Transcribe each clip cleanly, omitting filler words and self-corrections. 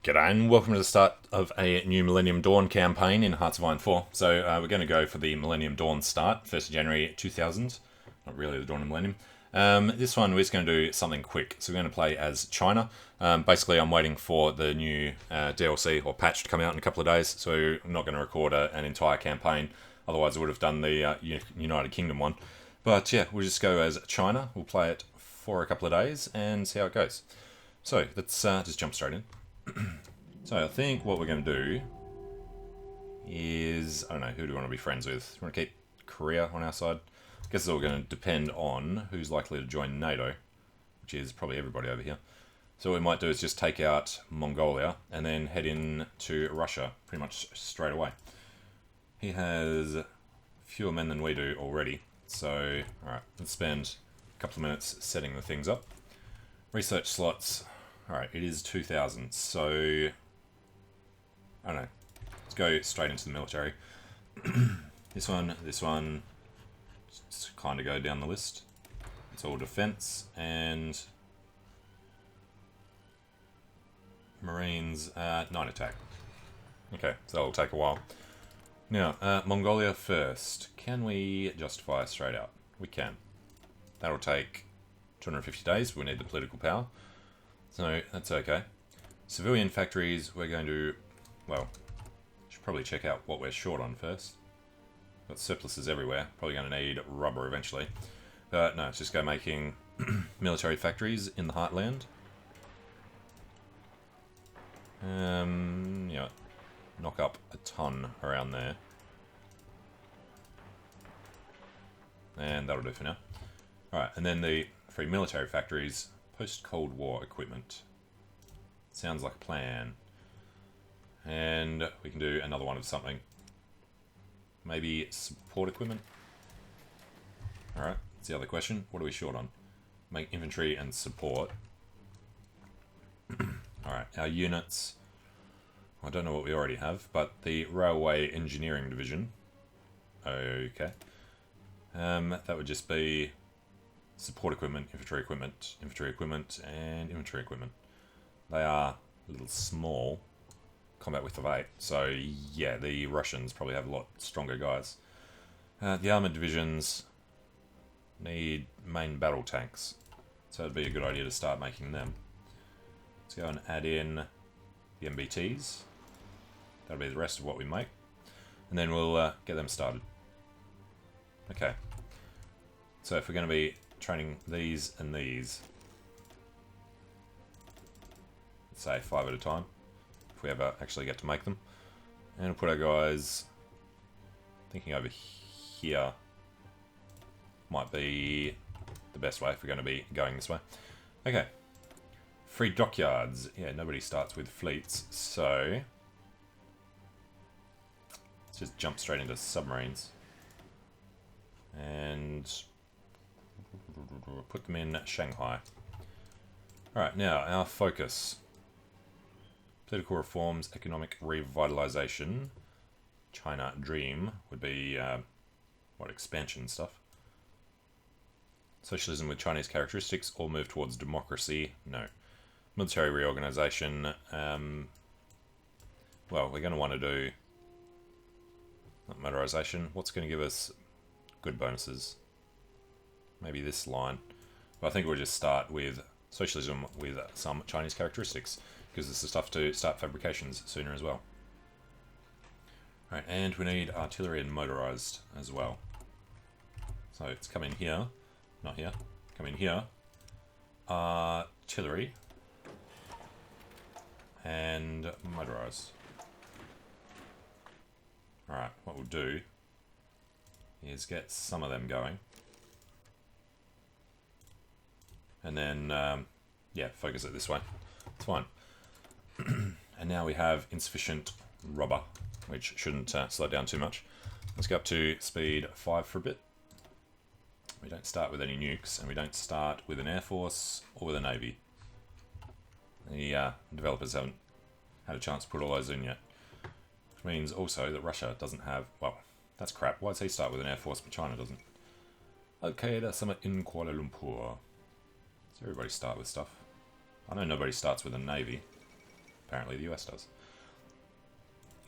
G'day and welcome to the start of a new Millennium Dawn campaign in Hearts of Iron 4. So we're going to go for the Millennium Dawn start, 1st of January 2000. Not really the Dawn of Millennium. This one we're just going to do something quick. So we're going to play as China. Basically I'm waiting for the new DLC or patch to come out in a couple of days. So I'm not going to record an entire campaign. Otherwise I would have done the United Kingdom one. But yeah, we'll just go as China. We'll play it for a couple of days and see how it goes. So let's just jump straight in. So I think what we're going to do is, I don't know, who do we want to be friends with? We want to keep Korea on our side? I guess it's all going to depend on who's likely to join NATO, which is probably everybody over here. So what we might do is just take out Mongolia and then head in to Russia pretty much straight away. He has fewer men than we do already, so alright, let's spend a couple of minutes setting the things up. Research slots. Alright, it is 2000, so I don't know. Let's go straight into the military. this one, just kind of go down the list. It's all defense and Marines, 9 attack. Okay, so that'll take a while. Now, Mongolia first. Can we justify straight out? We can. That'll take 250 days. We need the political power. So that's okay. Civilian factories, we're going to, well, should probably check out what we're short on first. Got surpluses everywhere. Probably going to need rubber eventually. But no, let's just go making military factories in the heartland. Yeah, knock up a ton around there. And that'll do for now. Alright, and then the free military factories. Post-Cold War equipment. Sounds like a plan. And we can do another one of something. Maybe support equipment? Alright, that's the other question. What are we short on? Make infantry and support. Alright, our units. I don't know what we already have, but the Railway Engineering Division. Okay. That would just be support equipment, infantry equipment, and infantry equipment. They are a little small. Combat width of 8. So, yeah, the Russians probably have a lot stronger guys. The armoured divisions need main battle tanks. So it'd be a good idea to start making them. Let's go and add in the MBTs. That'll be the rest of what we make. And then we'll get them started. Okay. So if we're going to be training these and these, let's say 5 at a time, if we ever actually get to make them. And we'll put our guys, thinking over here, might be the best way if we're going to be going this way. Okay. Free dockyards. Yeah, nobody starts with fleets, so let's just jump straight into submarines. And put them in Shanghai. Alright, now our focus. Political reforms, economic revitalization. China Dream would be, expansion stuff. Socialism with Chinese characteristics, or move towards democracy? No. Military reorganization. Well, we're going to want to do not motorization. What's going to give us good bonuses? Maybe this line. But I think we'll just start with socialism with some Chinese characteristics, because it's the stuff to start fabrications sooner as well. Alright, and we need artillery and motorized as well. So it's come in here, not here, come in here. Artillery and motorized. Alright, what we'll do is get some of them going. And then, yeah, focus it this way. It's fine. And now we have insufficient rubber, which shouldn't slow down too much. Let's go up to speed 5 for a bit. We don't start with any nukes, and we don't start with an air force or with a navy. The developers haven't had a chance to put all those in yet. Which means also that Russia doesn't have... Well, that's crap. Why does he start with an air force but China doesn't? Okay, that's somewhere in Kuala Lumpur. So everybody start with stuff. I know nobody starts with a navy. Apparently the US does.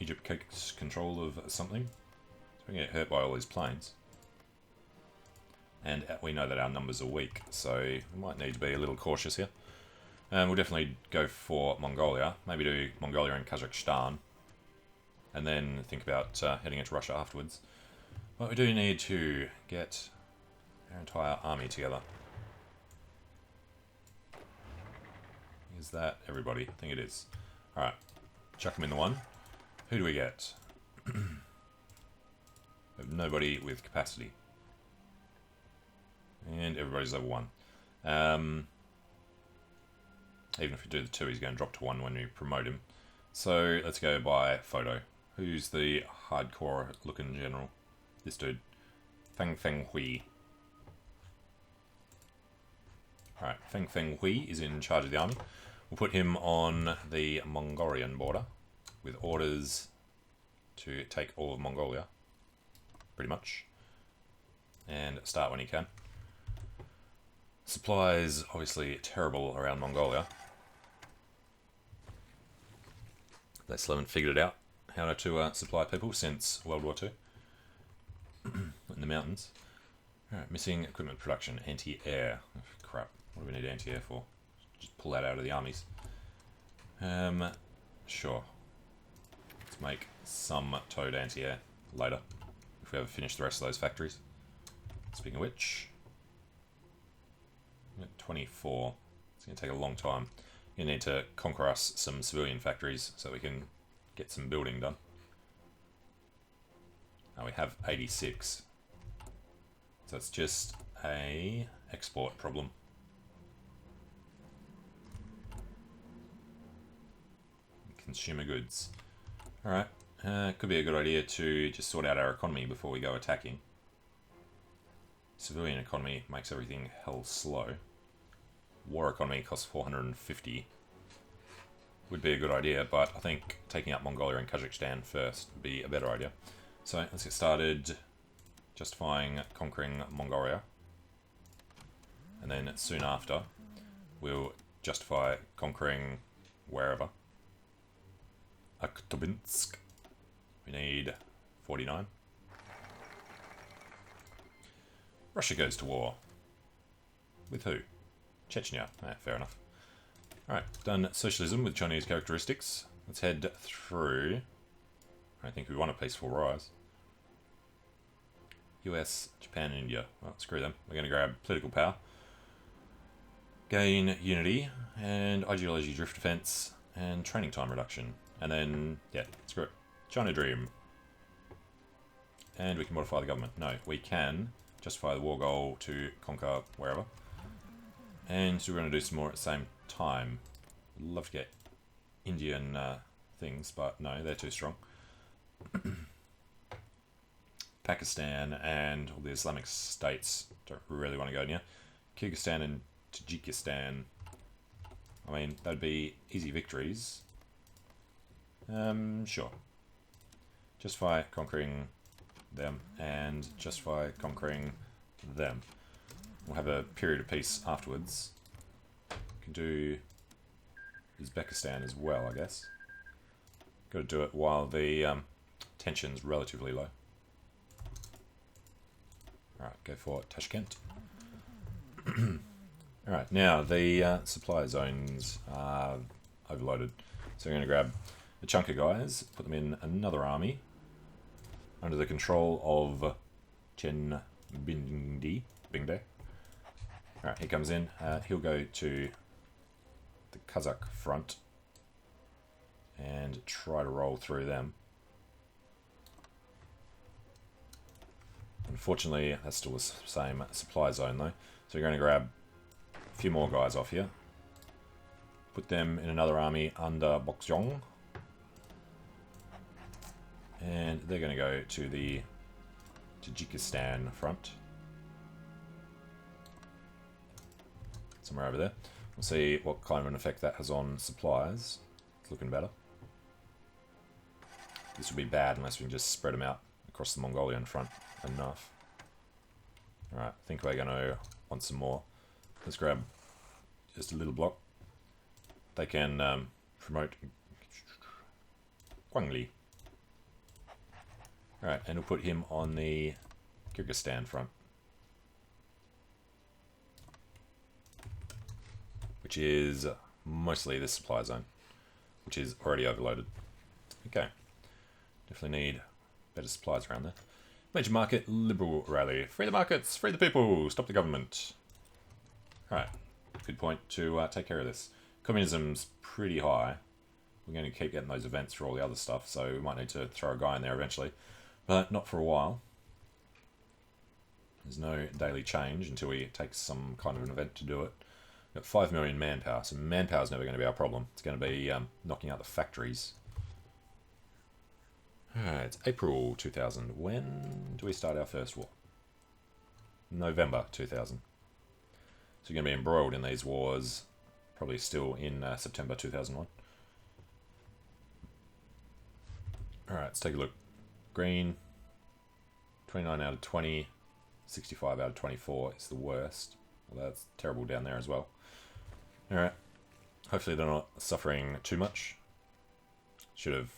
Egypt takes control of something. So we get hurt by all these planes. And we know that our numbers are weak, so we might need to be a little cautious here. We'll definitely go for Mongolia. Maybe do Mongolia and Kazakhstan. And then think about heading into Russia afterwards. But we do need to get our entire army together. Is that everybody? I think it is. Alright, chuck them in the one. Who do we get? We have nobody with capacity. And everybody's level 1. Even if we do the 2, he's going to drop to 1 when we promote him. So let's go by photo. Who's the hardcore looking general? This dude. Feng Hui. Alright, Feng Hui is in charge of the army. We'll put him on the Mongolian border with orders to take all of Mongolia. Pretty much. And start when he can. Supplies obviously terrible around Mongolia. They still haven't figured it out how to supply people since World War II. In the mountains. Alright, missing equipment production. Anti-air. Oh, crap. What do we need anti-air for? Just pull that out of the armies. Sure. Let's make some towed anti-air later. If we ever finish the rest of those factories. Speaking of which... 24. It's going to take a long time. You need to conquer us some civilian factories so we can get some building done. Now we have 86. So it's just a export problem. Consumer goods. Alright, could be a good idea to just sort out our economy before we go attacking. Civilian economy makes everything hell slow. War economy costs 450. Would be a good idea, but I think taking out Mongolia and Kazakhstan first would be a better idea. So let's get started justifying conquering Mongolia. And then soon after, we'll justify conquering wherever. Aktobinsk. We need 49. Russia goes to war. With who? Chechnya. Fair enough. Alright, done socialism with Chinese characteristics. Let's head through. I think we want a peaceful rise. US, Japan, and India. Well, screw them. We're going to grab political power. Gain unity, and ideology drift defense, and training time reduction. And then, yeah, screw it. China Dream. And we can modify the government. No, we can justify the war goal to conquer wherever. And so we're going to do some more at the same time. I'd love to get Indian things, but no, they're too strong. Pakistan and all the Islamic states don't really want to go near. Kyrgyzstan and Tajikistan. I mean, that'd be easy victories. Sure. Justify conquering them and justify conquering them. We'll have a period of peace afterwards. We can do Uzbekistan as well, I guess. Got to do it while the tension's relatively low. Alright, go for Tashkent. Alright, now the supply zones are overloaded. So we're going to grab a chunk of guys, put them in another army under the control of Chen Bingde. Alright, he comes in. He'll go to the Kazakh front and try to roll through them. Unfortunately, that's still the same supply zone though. So we're going to grab a few more guys off here. Put them in another army under Bokjong. And they're going to go to the Tajikistan front. Somewhere over there. We'll see what kind of an effect that has on supplies. It's looking better. This would be bad unless we can just spread them out across the Mongolian front enough. Alright, I think we're going to want some more. Let's grab just a little block. They can promote Guangli. Alright, and we'll put him on the Kyrgyzstan front, which is mostly this supply zone, which is already overloaded. Okay, definitely need better supplies around there. Major market, liberal rally. Free the markets, free the people, stop the government. Alright, good point to take care of this. Communism's pretty high. We're going to keep getting those events for all the other stuff, so we might need to throw a guy in there eventually. But not for a while. There's no daily change until we take some kind of an event to do it. We've got 5 million manpower, so manpower's never going to be our problem. It's going to be knocking out the factories. Alright, it's April 2000. When do we start our first war? November 2000. So we're going to be embroiled in these wars probably still in September 2001. Alright, let's take a look. Green, 29 out of 20, 65 out of 24 is the worst. Well, that's terrible down there as well. Alright, hopefully they're not suffering too much. Should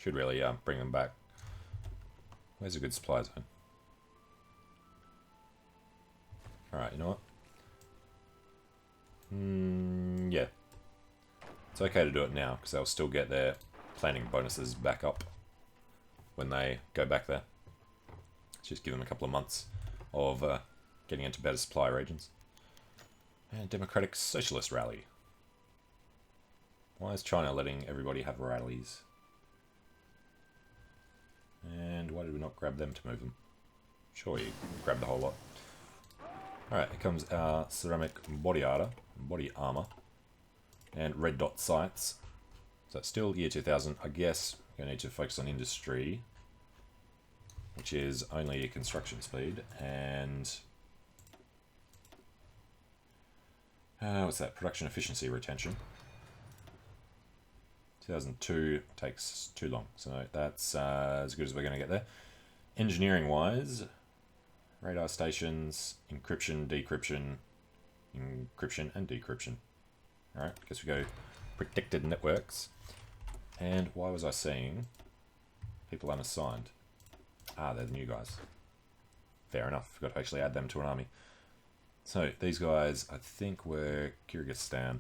really bring them back. Where's a good supply zone? Alright, you know what? Yeah. It's okay to do it now, because they'll still get their planning bonuses back up when they go back there. Let's just give them a couple of months of getting into better supply regions. And Democratic Socialist Rally. Why is China letting everybody have rallies? And why did we not grab them to move them? Sure, you grab the whole lot. Alright, here comes our ceramic body armor. And red dot sights. So it's still year 2000. I guess we're going to need to focus on industry, which is only construction speed. And what's that? Production efficiency retention. 2002 takes too long, so that's as good as we're going to get there. Engineering wise, radar stations, encryption, decryption, encryption and decryption. Alright, guess we go protected networks. And why was I seeing people unassigned? Ah, they're the new guys. Fair enough, forgot to actually add them to an army. So these guys, I think, were Kyrgyzstan.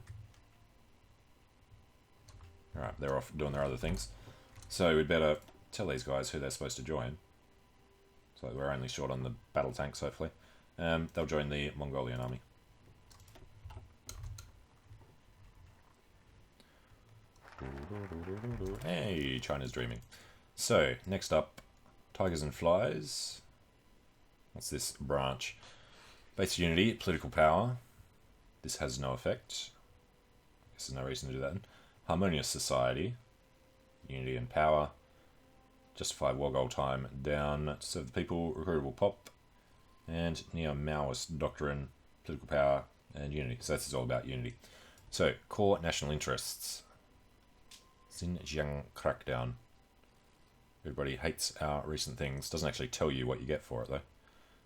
Alright, they're off doing their other things. So we'd better tell these guys who they're supposed to join. So we're only short on the battle tanks, hopefully. They'll join the Mongolian army. Hey, China's dreaming. So, next up, Tigers and Flies. What's this branch? Basic unity, political power. This has no effect. Guess there's no reason to do that. Harmonious society, unity and power. Justify war goal time down to serve the people, recruitable pop, and neo-Maoist doctrine, political power, and unity. So this is all about unity. So, core national interests. Xinjiang crackdown. Everybody hates our recent things. Doesn't actually tell you what you get for it though.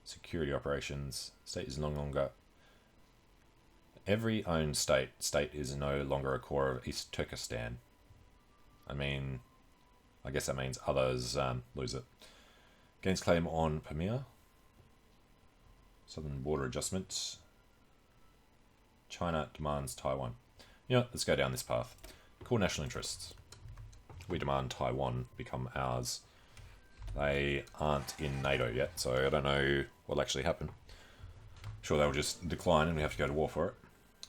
Security operations. State is no longer... Every owned state is no longer a core of East Turkestan. I mean, I guess that means others lose it. Gains claim on Pamir. Southern border adjustment. China demands Taiwan. You know, let's go down this path. Core national interests. We demand Taiwan become ours. They aren't in NATO yet, so I don't know what'll actually happen. Sure, they'll just decline and we have to go to war for it.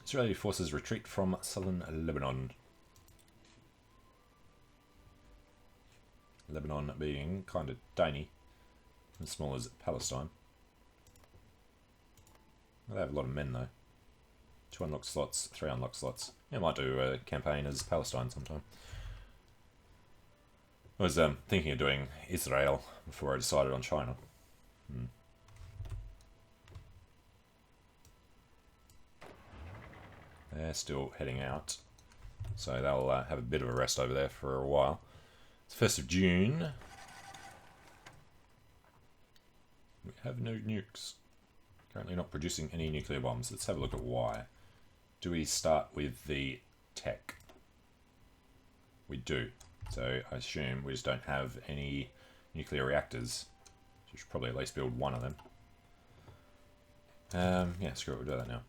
Israeli forces retreat from southern Lebanon. Lebanon being kind of tiny, as small as Palestine. Well, they have a lot of men though. 2 unlocked slots, 3 unlocked slots. Yeah, I might do a campaign as Palestine sometime. I was thinking of doing Israel before I decided on China. They're still heading out, so they'll have a bit of a rest over there for a while. It's 1st of June. We have no nukes. Currently not producing any nuclear bombs. Let's have a look at why. Do we start with the tech? We do. So I assume we just don't have any nuclear reactors. So we should probably at least build one of them. Yeah, screw it, we'll do that now.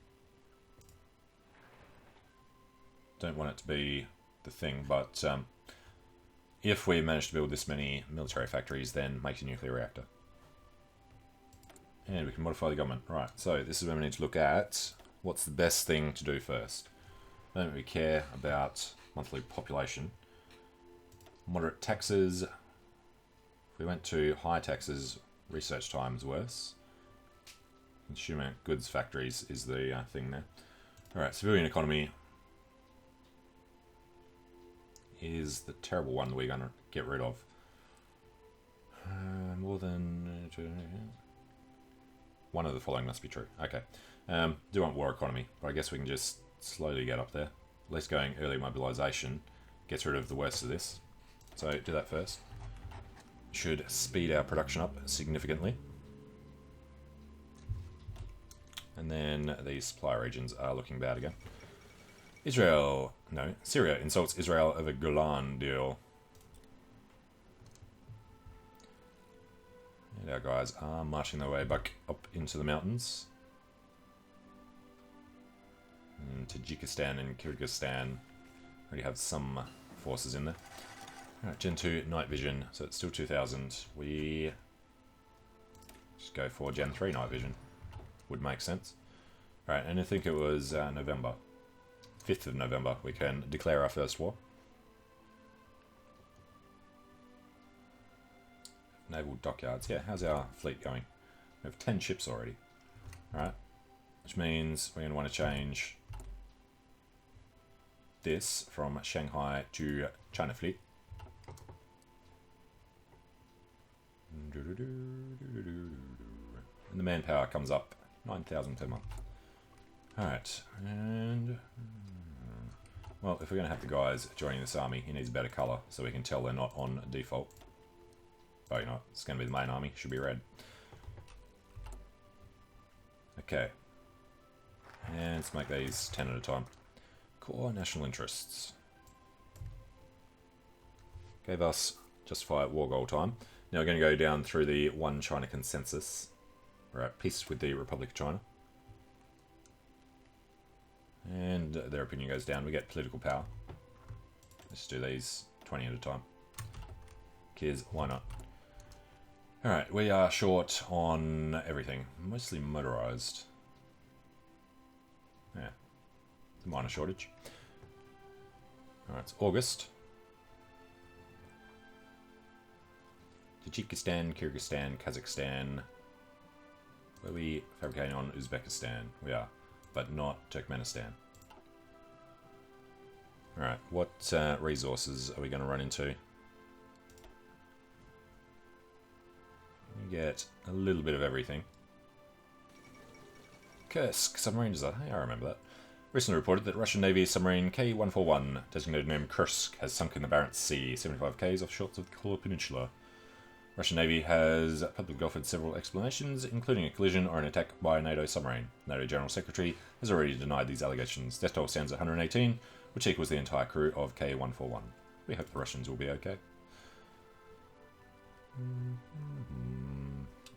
Don't want it to be the thing, but if we manage to build this many military factories, then make a nuclear reactor. And we can modify the government. Right, so this is where we need to look at what's the best thing to do first. Don't really care about monthly population. Moderate taxes. If we went to high taxes, research time is worse. Consumer goods factories is the thing there. Alright, civilian economy is the terrible one that we're going to get rid of. More than... one of the following must be true. Okay. Do want war economy, but I guess we can just slowly get up there. At least going early mobilization gets rid of the worst of this. So do that first. Should speed our production up significantly. And then these supply regions are looking bad again. Syria insults Israel over Golan deal. And our guys are marching their way back up into the mountains. And Tajikistan and Kyrgyzstan already have some forces in there. Alright, Gen 2 night vision, so it's still 2000. We just go for Gen 3 night vision. Would make sense. Alright, and I think it was November. 5th of November, we can declare our first war. Naval dockyards. Yeah, how's our fleet going? We have 10 ships already. Alright, which means we're going to want to change this from Shanghai to China Fleet. And the manpower comes up 9,000 per month. Alright, and... well, if we're going to have the guys joining this army, he needs a better colour so we can tell they're not on default. Oh, you know what? It's going to be the main army. Should be red. Okay. And let's make these 10 at a time. Core national interests. Gave us justify war goal time. Now we're going to go down through the One China Consensus. We're at peace with the Republic of China. And their opinion goes down. We get political power. Let's do these 20 at a time. Kids, why not? Alright, we are short on everything. Mostly motorized. Yeah. It's a minor shortage. Alright, it's August. Tajikistan, Kyrgyzstan, Kazakhstan. Where are we fabricating on Uzbekistan? We are, but not Turkmenistan. Alright, what resources are we going to run into? We get a little bit of everything. Kursk submarine design. Hey, I remember that. Recently reported that Russian Navy submarine K-141, designated name Kursk, has sunk in the Barents Sea, 75 km offshore of the Kola Peninsula. Russian Navy has publicly offered several explanations, including a collision or an attack by a NATO submarine. NATO General Secretary has already denied these allegations. Death toll stands at 118, which equals the entire crew of K-141. We hope the Russians will be okay.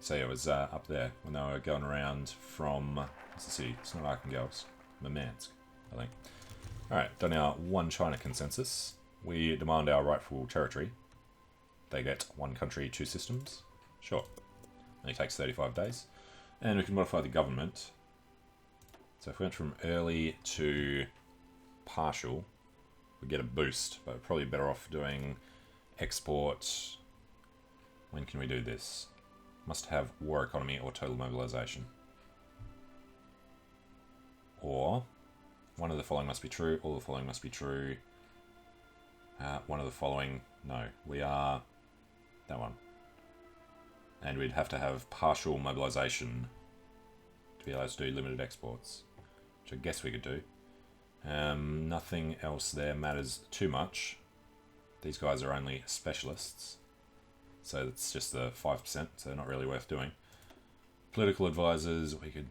So yeah, it was up there when they were going around from, what's the city? It's not Arkhangelsk, Murmansk, I think. Alright, done our One China Consensus. We demand our rightful territory. They get one country, two systems. Sure. Only takes 35 days. And we can modify the government. So if we went from early to partial, we get a boost, but we're probably better off doing export. When can we do this? Must have war economy or total mobilization. Or one of the following must be true, all the following must be true. One of the following, no. We are that one. And we'd have to have partial mobilization to be able to do limited exports, which I guess we could do. Nothing else there matters too much. These guys are only specialists, so it's just the 5%, so they're not really worth doing. Political advisors, we could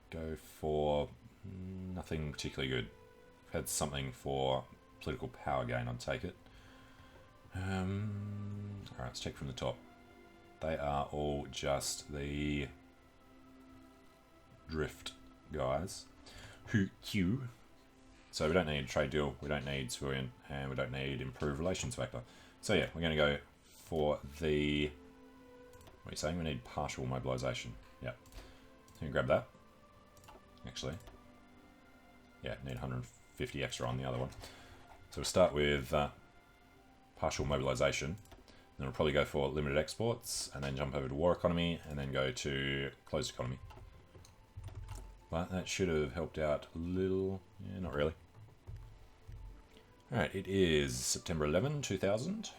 go for nothing particularly good. If we had something for political power gain, I'd take it. Alright, let's check from the top. They are all just the drift guys. HoI. So we don't need a trade deal, we don't need civilian, and we don't need improved relations factor. So yeah, we're going to go for the... What are you saying? We need partial mobilisation. Yeah. So you can grab that. Actually. Yeah, need 150 extra on the other one. So we'll start with partial mobilisation. Then we'll probably go for limited exports, and then jump over to war economy, and then go to closed economy. But that should have helped out a little. Yeah, not really. Alright, it is September 11, 2000.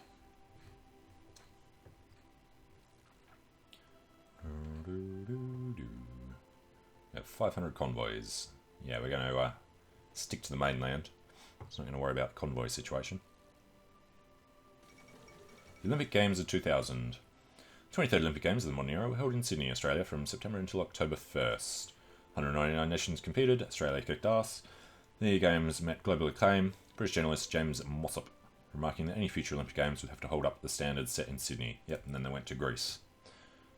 We have 500 convoys. Yeah, we're going to stick to the mainland. So not going to worry about the convoy situation. The Olympic Games of 2000. 23rd Olympic Games of the modern era were held in Sydney, Australia from September until October 1st. 199 nations competed, Australia kicked ass. The Games met global acclaim. British journalist James Mossop remarking that any future Olympic Games would have to hold up the standards set in Sydney. Yep, and then they went to Greece.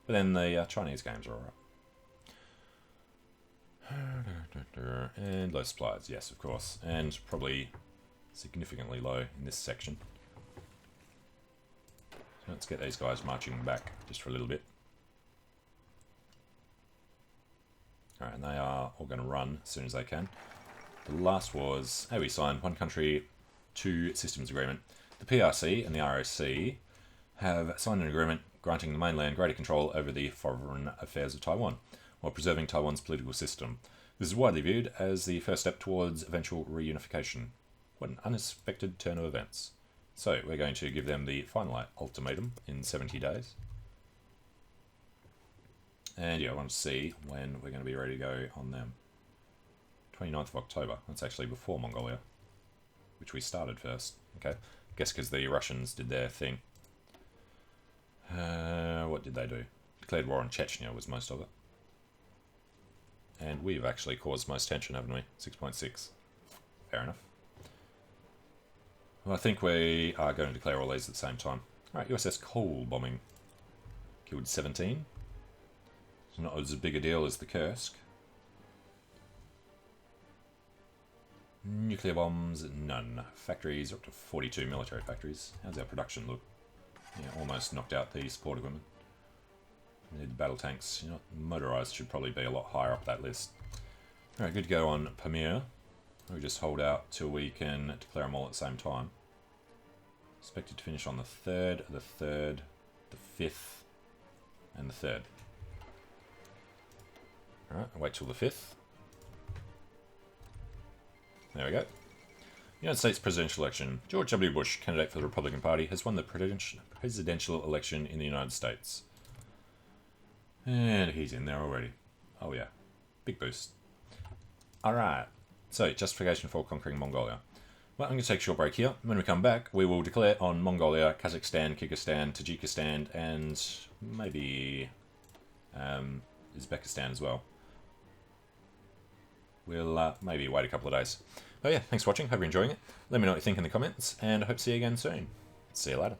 But then the Chinese Games are alright. And low supplies, yes, of course. And probably significantly low in this section. So let's get these guys marching back just for a little bit. Alright, and they are all going to run as soon as they can. The last was, hey, we signed One Country, Two Systems Agreement. The PRC and the ROC have signed an agreement granting the mainland greater control over the foreign affairs of Taiwan, while preserving Taiwan's political system. This is widely viewed as the first step towards eventual reunification. What an unexpected turn of events. So, we're going to give them the final ultimatum in 70 days. And yeah, I want to see when we're going to be ready to go on them. 29th of October. That's actually before Mongolia, which we started first. Okay, guess because the Russians did their thing. What did they do? Declared war on Chechnya was most of it. And we've actually caused most tension, haven't we? 6.6. Fair enough. Well, I think we are going to declare all these at the same time. Alright, USS Cole bombing. Killed 17. It's not as big a deal as the Kursk. Nuclear bombs, none. Factories, up to 42 military factories. How's our production look? Yeah, almost knocked out the support equipment. We need the battle tanks. You know, motorized should probably be a lot higher up that list. Alright, good to go on Pamir. We'll just hold out till we can declare them all at the same time. Expected to finish on the 3rd, the 5th, and the 3rd. Alright, wait till the 5th. There we go. United States presidential election. George W. Bush, candidate for the Republican Party, has won the presidential election in the United States. And he's in there already. Oh yeah. Big boost. Alright. So, justification for conquering Mongolia. Well, I'm going to take a short break here. When we come back, we will declare on Mongolia, Kazakhstan, Kyrgyzstan, Tajikistan, and maybe Uzbekistan as well. We'll maybe wait a couple of days. But yeah, thanks for watching. Hope you're enjoying it. Let me know what you think in the comments, and I hope to see you again soon. See you later.